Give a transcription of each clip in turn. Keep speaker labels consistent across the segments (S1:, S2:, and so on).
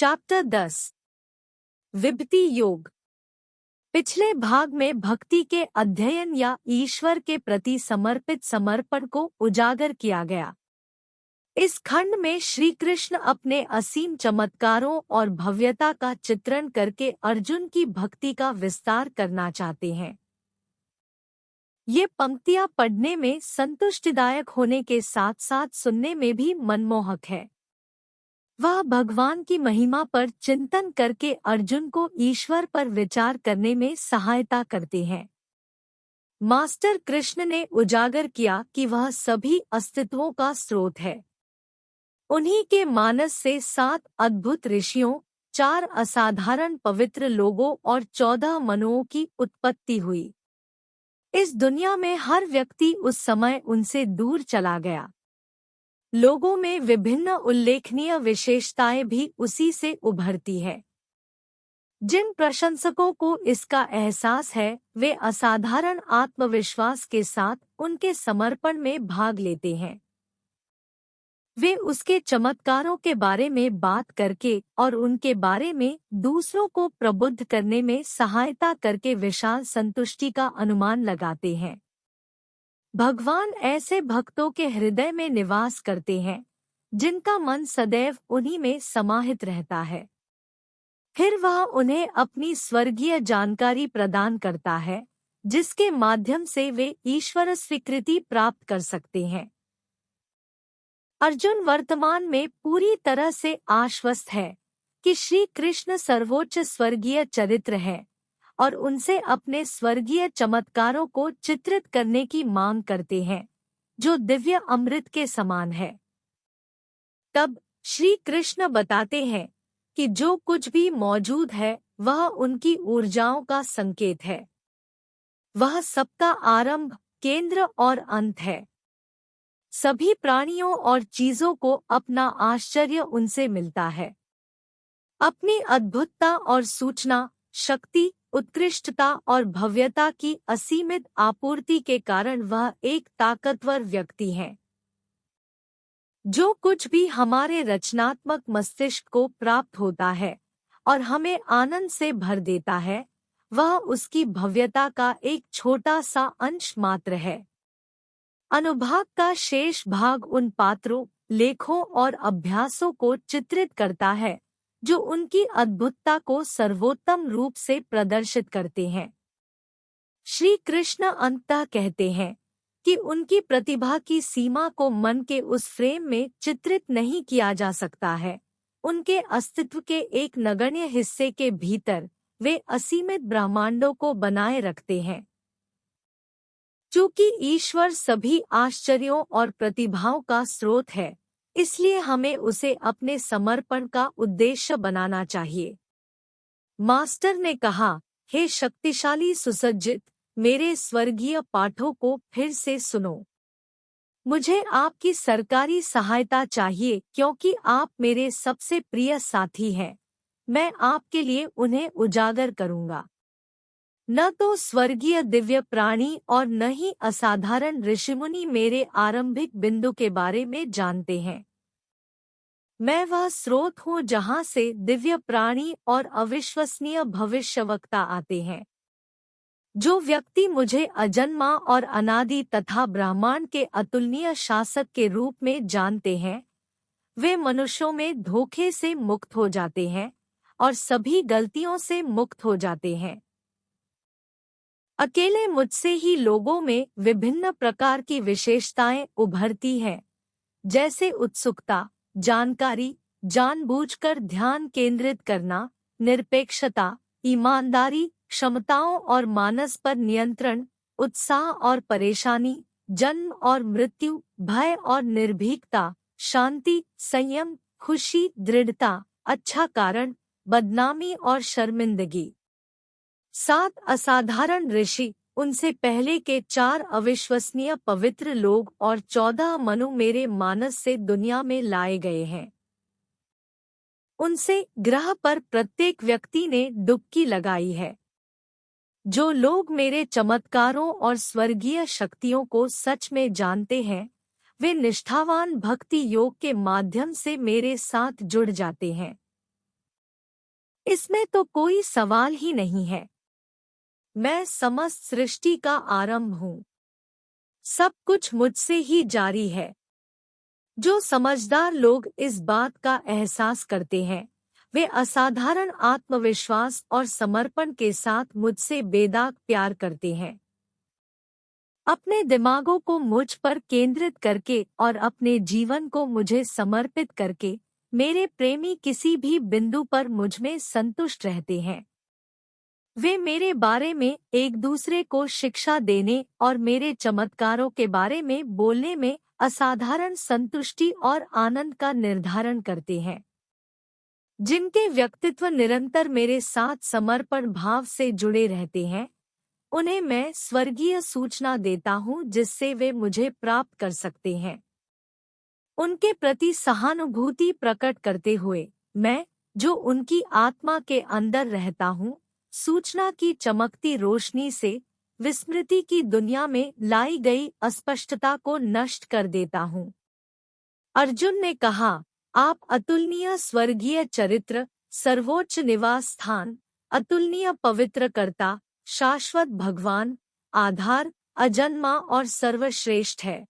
S1: Chapter 10 विभूति योग। पिछले भाग में भक्ति के अध्ययन या ईश्वर के प्रति समर्पित समर्पण को उजागर किया गया। इस खंड में श्री कृष्ण अपने असीम चमत्कारों और भव्यता का चित्रण करके अर्जुन की भक्ति का विस्तार करना चाहते हैं। ये पंक्तियां पढ़ने में संतुष्टिदायक होने के साथ साथ सुनने में भी मनमोहक है। वह भगवान की महिमा पर चिंतन करके अर्जुन को ईश्वर पर विचार करने में सहायता करते हैं। मास्टर कृष्ण ने उजागर किया कि वह सभी अस्तित्वों का स्रोत है। उन्हीं के मानस से 7 अद्भुत ऋषियों, 4 असाधारण पवित्र लोगों और 14 मनुओं की उत्पत्ति हुई। इस दुनिया में हर व्यक्ति उस समय उनसे दूर चला गया। लोगों में विभिन्न उल्लेखनीय विशेषताएं भी उसी से उभरती है। जिन प्रशंसकों को इसका एहसास है वे असाधारण आत्मविश्वास के साथ उनके समर्पण में भाग लेते हैं। वे उसके चमत्कारों के बारे में बात करके और उनके बारे में दूसरों को प्रबुद्ध करने में सहायता करके विशाल संतुष्टि का अनुमान लगाते हैं। भगवान ऐसे भक्तों के हृदय में निवास करते हैं जिनका मन सदैव उन्हीं में समाहित रहता है। फिर वह उन्हें अपनी स्वर्गीय जानकारी प्रदान करता है जिसके माध्यम से वे ईश्वर स्वीकृति प्राप्त कर सकते हैं। अर्जुन वर्तमान में पूरी तरह से आश्वस्त है कि श्री कृष्ण सर्वोच्च स्वर्गीय चरित्र है और उनसे अपने स्वर्गीय चमत्कारों को चित्रित करने की मांग करते हैं जो दिव्य अमृत के समान है। तब श्री कृष्ण बताते हैं कि जो कुछ भी मौजूद है वह उनकी ऊर्जाओं का संकेत है। वह सबका आरंभ, केंद्र और अंत है। सभी प्राणियों और चीजों को अपना आश्चर्य उनसे मिलता है। अपनी अद्भुतता और सूचना, शक्ति, उत्कृष्टता और भव्यता की असीमित आपूर्ति के कारण वह एक ताकतवर व्यक्ति है। जो कुछ भी हमारे रचनात्मक मस्तिष्क को प्राप्त होता है और हमें आनंद से भर देता है, वह उसकी भव्यता का एक छोटा सा अंश मात्र है। अनुभाग का शेष भाग उन पात्रों, लेखों और अभ्यासों को चित्रित करता है जो उनकी अद्भुतता को सर्वोत्तम रूप से प्रदर्शित करते हैं। श्री कृष्ण अंततः कहते हैं कि उनकी प्रतिभा की सीमा को मन के उस फ्रेम में चित्रित नहीं किया जा सकता है। उनके अस्तित्व के एक नगण्य हिस्से के भीतर वे असीमित ब्रह्मांडों को बनाए रखते हैं। चूंकि ईश्वर सभी आश्चर्यों और प्रतिभाओं का स्रोत है, इसलिए हमें उसे अपने समर्पण का उद्देश्य बनाना चाहिए। मास्टर ने कहा, हे शक्तिशाली सुसज्जित मेरे स्वर्गीय पाठों को फिर से सुनो। मुझे आपकी सरकारी सहायता चाहिए क्योंकि आप मेरे सबसे प्रिय साथी हैं। मैं आपके लिए उन्हें उजागर करूंगा। न तो स्वर्गीय दिव्य प्राणी और न ही असाधारण ऋषिमुनि मेरे आरंभिक बिंदु के बारे में जानते हैं। मैं वह स्रोत हूँ जहाँ से दिव्य प्राणी और अविश्वसनीय भविष्यवक्ता आते हैं। जो व्यक्ति मुझे अजन्मा और अनादि तथा ब्रह्मांड के अतुलनीय शासक के रूप में जानते हैं, वे मनुष्यों में धोखे से मुक्त हो जाते हैं और सभी गलतियों से मुक्त हो जाते हैं। अकेले मुझसे ही लोगों में विभिन्न प्रकार की विशेषताएं उभरती हैं, जैसे उत्सुकता, जानकारी, जानबूझकर ध्यान केंद्रित करना, निरपेक्षता, ईमानदारी, क्षमताओं और मानस पर नियंत्रण, उत्साह और परेशानी, जन्म और मृत्यु, भय और निर्भीकता, शांति, संयम, खुशी, दृढ़ता, अच्छा कारण, बदनामी और शर्मिंदगी। 7 असाधारण ऋषि, उनसे पहले के 4 अविश्वसनीय पवित्र लोग और 14 मनु मेरे मानस से दुनिया में लाए गए हैं। उनसे ग्रह पर प्रत्येक व्यक्ति ने डुबकी लगाई है। जो लोग मेरे चमत्कारों और स्वर्गीय शक्तियों को सच में जानते हैं, वे निष्ठावान भक्ति योग के माध्यम से मेरे साथ जुड़ जाते हैं। इसमें तो कोई सवाल ही नहीं है। मैं समस्त सृष्टि का आरंभ हूँ। सब कुछ मुझसे ही जारी है। जो समझदार लोग इस बात का एहसास करते हैं, वे असाधारण आत्मविश्वास और समर्पण के साथ मुझसे बेदाग प्यार करते हैं। अपने दिमागों को मुझ पर केंद्रित करके और अपने जीवन को मुझे समर्पित करके मेरे प्रेमी किसी भी बिंदु पर मुझमें संतुष्ट रहते हैं। वे मेरे बारे में एक दूसरे को शिक्षा देने और मेरे चमत्कारों के बारे में बोलने में असाधारण संतुष्टि और आनंद का निर्धारण करते हैं। जिनके व्यक्तित्व निरंतर मेरे साथ समर्पण भाव से जुड़े रहते हैं, उन्हें मैं स्वर्गीय सूचना देता हूँ जिससे वे मुझे प्राप्त कर सकते हैं। उनके प्रति सहानुभूति प्रकट करते हुए मैं, जो उनकी आत्मा के अंदर रहता हूँ, सूचना की चमकती रोशनी से विस्मृति की दुनिया में लाई गई अस्पष्टता को नष्ट कर देता हूँ। अर्जुन ने कहा, आप अतुलनीय स्वर्गीय चरित्र, सर्वोच्च निवास स्थान, अतुलनीय पवित्रकर्ता, शाश्वत भगवान, आधार, अजन्मा और सर्वश्रेष्ठ है।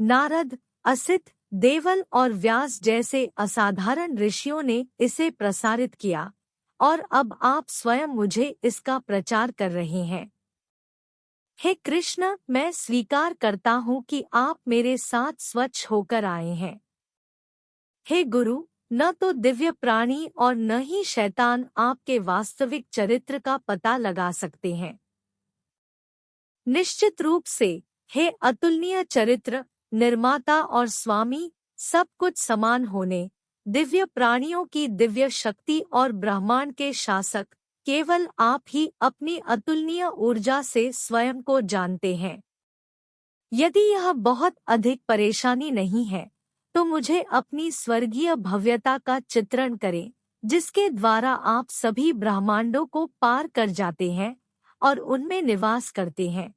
S1: नारद, असित, देवल और व्यास जैसे असाधारण ऋषियों ने इसे प्रसारित किया और अब आप स्वयं मुझे इसका प्रचार कर रहे हैं। हे कृष्ण, मैं स्वीकार करता हूँ कि आप मेरे साथ स्वच्छ होकर आए हैं। हे गुरु, न तो दिव्य प्राणी और न ही शैतान आपके वास्तविक चरित्र का पता लगा सकते हैं। निश्चित रूप से, हे अतुलनीय चरित्र, निर्माता और स्वामी, सब कुछ समान होने, दिव्य प्राणियों की दिव्य शक्ति और ब्रह्मांड के शासक, केवल आप ही अपनी अतुलनीय ऊर्जा से स्वयं को जानते हैं। यदि यह बहुत अधिक परेशानी नहीं है, तो मुझे अपनी स्वर्गीय भव्यता का चित्रण करें, जिसके द्वारा आप सभी ब्रह्मांडों को पार कर जाते हैं और उनमें निवास करते हैं।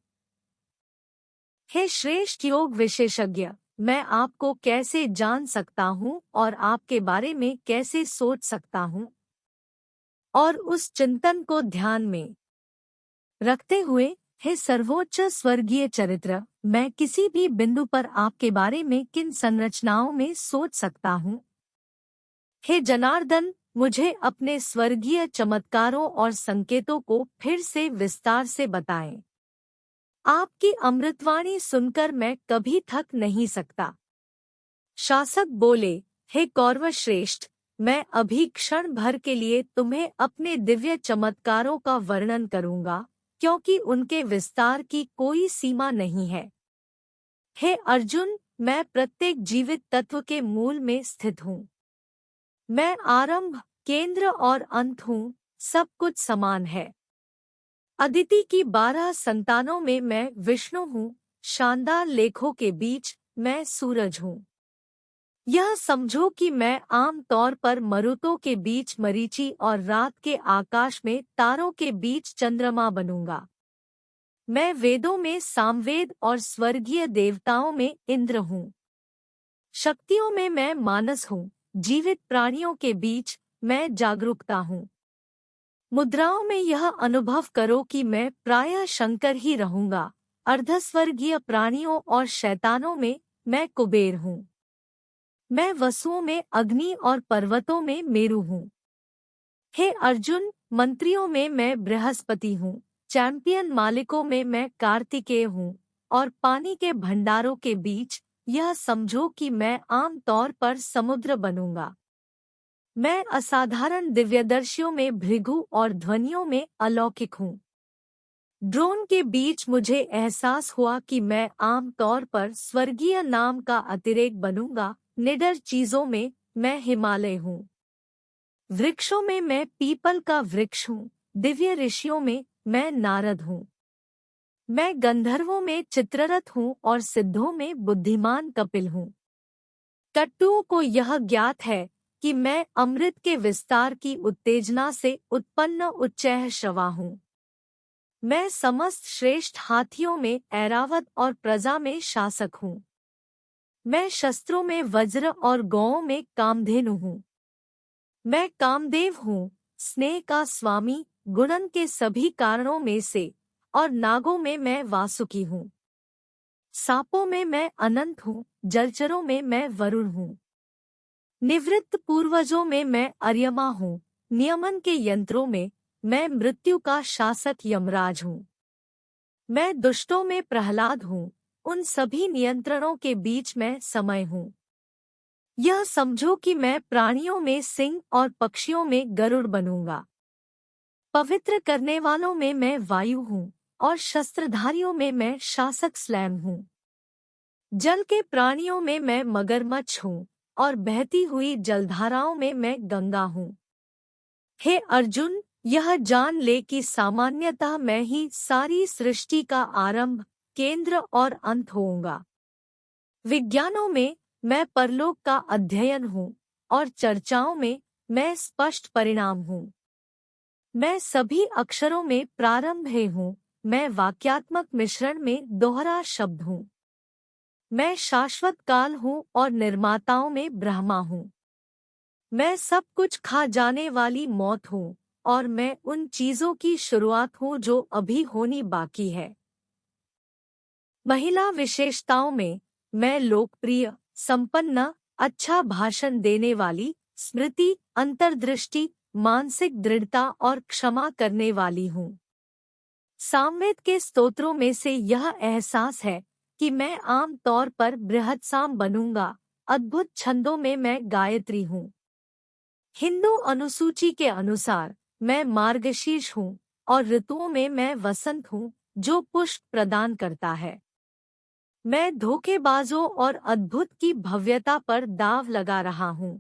S1: हे श्रेष्ठ योग विशेषज्ञ, मैं आपको कैसे जान सकता हूँ और आपके बारे में कैसे सोच सकता हूँ? और उस चिंतन को ध्यान में रखते हुए, हे सर्वोच्च स्वर्गीय चरित्र, मैं किसी भी बिंदु पर आपके बारे में किन संरचनाओं में सोच सकता हूँ? हे जनार्दन, मुझे अपने स्वर्गीय चमत्कारों और संकेतों को फिर से विस्तार से बताएं। आपकी अमृतवाणी सुनकर मैं कभी थक नहीं सकता। शासक बोले, हे कौरवश्रेष्ठ, मैं अभी क्षण भर के लिए तुम्हें अपने दिव्य चमत्कारों का वर्णन करूंगा, क्योंकि उनके विस्तार की कोई सीमा नहीं है। हे अर्जुन, मैं प्रत्येक जीवित तत्व के मूल में स्थित हूँ। मैं आरंभ, केंद्र और अंत हूँ, सब कुछ समान है। अदिति की 12 संतानों में मैं विष्णु हूँ, शानदार लेखों के बीच मैं सूरज हूँ। यह समझो कि मैं आम तौर पर मरुतों के बीच मरीचि और रात के आकाश में तारों के बीच चंद्रमा बनूंगा। मैं वेदों में सामवेद और स्वर्गीय देवताओं में इंद्र हूँ। शक्तियों में मैं मानस हूँ, जीवित प्राणियों के बीच मैं जागरूकता हूँ। मुद्राओं में यह अनुभव करो कि मैं प्रायः शंकर ही रहूंगा। अर्धस्वर्गीय प्राणियों और शैतानों में मैं कुबेर हूँ। मैं वसुओं में अग्नि और पर्वतों में मेरु हूँ। हे अर्जुन, मंत्रियों में मैं बृहस्पति हूँ, चैंपियन मालिकों में मैं कार्तिकेय हूँ, और पानी के भंडारों के बीच यह समझो कि मैं आम तौर पर समुद्र बनूंगा। मैं असाधारण दिव्यदर्शियों में भृगु और ध्वनियों में अलौकिक हूँ। ड्रोन के बीच मुझे एहसास हुआ कि मैं आम तौर पर स्वर्गीय नाम का अतिरेक बनूंगा। निडर चीजों में मैं हिमालय हूँ। वृक्षों में मैं पीपल का वृक्ष हूँ। दिव्य ऋषियों में मैं नारद हूँ। मैं गंधर्वों में चित्ररथ हूँ और सिद्धों में बुद्धिमान कपिल हूँ। टट्टुओं को यह ज्ञात है कि मैं अमृत के विस्तार की उत्तेजना से उत्पन्न उच्चैः श्रवा हूँ। मैं समस्त श्रेष्ठ हाथियों में ऐरावत और प्रजा में शासक हूँ। मैं शस्त्रों में वज्र और गौओं में कामधेनु हूँ। मैं कामदेव हूँ, स्नेह का स्वामी, गुणन के सभी कारणों में से, और नागों में मैं वासुकी हूँ। सांपों में मैं अनंत हूँ, जलचरों में मैं वरुण हूँ। निवृत्त पूर्वजों में मैं अर्यमा हूँ, नियमन के यंत्रों में मैं मृत्यु का शासक यमराज हूँ। मैं दुष्टों में प्रहलाद हूँ, उन सभी नियंत्रणों के बीच मैं समय हूँ। यह समझो कि मैं प्राणियों में सिंह और पक्षियों में गरुड़ बनूंगा। पवित्र करने वालों में मैं वायु हूँ, और शस्त्रधारियों में मैं शासक स्लैम हूँ। जल के प्राणियों में मैं मगरमच्छ हूँ, और बहती हुई जलधाराओं में मैं गंगा हूँ। हे अर्जुन, यह जान ले कि सामान्यतः मैं ही सारी सृष्टि का आरंभ, केंद्र और अंत होऊंगा। विज्ञानों में मैं परलोक का अध्ययन हूँ, और चर्चाओं में मैं स्पष्ट परिणाम हूँ। मैं सभी अक्षरों में प्रारंभ है हूँ, मैं वाक्यात्मक मिश्रण में दोहरा शब्द हूँ। मैं शाश्वत काल हूँ और निर्माताओं में ब्रह्मा हूँ। मैं सब कुछ खा जाने वाली मौत हूँ, और मैं उन चीजों की शुरुआत हूँ जो अभी होनी बाकी है। महिला विशेषताओं में मैं लोकप्रिय, संपन्न, अच्छा भाषण देने वाली, स्मृति, अंतर्दृष्टि, मानसिक दृढ़ता और क्षमा करने वाली हूँ। सामवेद के स्तोत्रों में से यह एहसास है कि मैं आम तौर पर बृहत्साम बनूंगा। अद्भुत छंदों में मैं गायत्री हूँ। हिंदू अनुसूची के अनुसार मैं मार्गशीर्ष हूँ, और ऋतुओं में मैं वसंत हूँ जो पुष्प प्रदान करता है। मैं धोखेबाजों और अद्भुत की भव्यता पर दाव लगा रहा हूँ।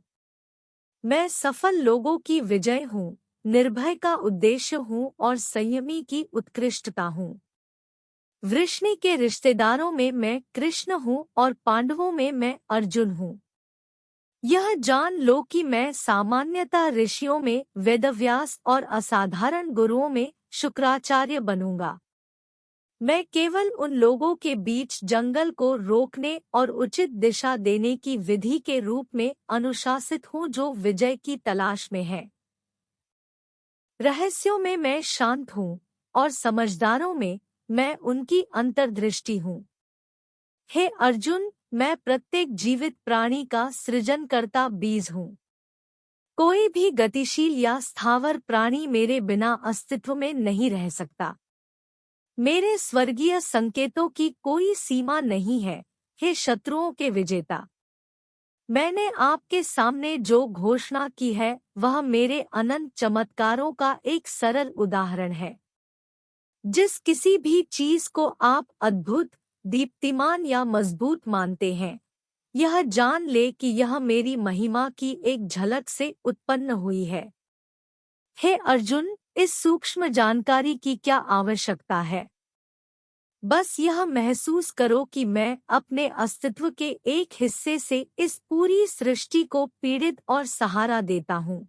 S1: मैं सफल लोगों की विजय हूँ, निर्भय का उद्देश्य हूँ और संयमी की उत्कृष्टता हूँ। वृष्णि के रिश्तेदारों में मैं कृष्ण हूँ और पांडवों में मैं अर्जुन हूँ। यह जान लो कि मैं सामान्यतः ऋषियों में वेदव्यास और असाधारण गुरुओं में शुक्राचार्य बनूंगा। मैं केवल उन लोगों के बीच जंगल को रोकने और उचित दिशा देने की विधि के रूप में अनुशासित हूँ जो विजय की तलाश में है। रहस्यों में मैं शांत हूँ, और समझदारों में मैं उनकी अंतर्दृष्टि हूँ। हे अर्जुन, मैं प्रत्येक जीवित प्राणी का सृजनकर्ता बीज हूँ। कोई भी गतिशील या स्थावर प्राणी मेरे बिना अस्तित्व में नहीं रह सकता। मेरे स्वर्गीय संकेतों की कोई सीमा नहीं है, हे शत्रुओं के विजेता। मैंने आपके सामने जो घोषणा की है वह मेरे अनंत चमत्कारों का एक सरल उदाहरण है। जिस किसी भी चीज को आप अद्भुत, दीप्तिमान या मजबूत मानते हैं, यह जान ले कि यह मेरी महिमा की एक झलक से उत्पन्न हुई है। हे अर्जुन, इस सूक्ष्म जानकारी की क्या आवश्यकता है? बस यह महसूस करो कि मैं अपने अस्तित्व के एक हिस्से से इस पूरी सृष्टि को पीड़ित और सहारा देता हूँ।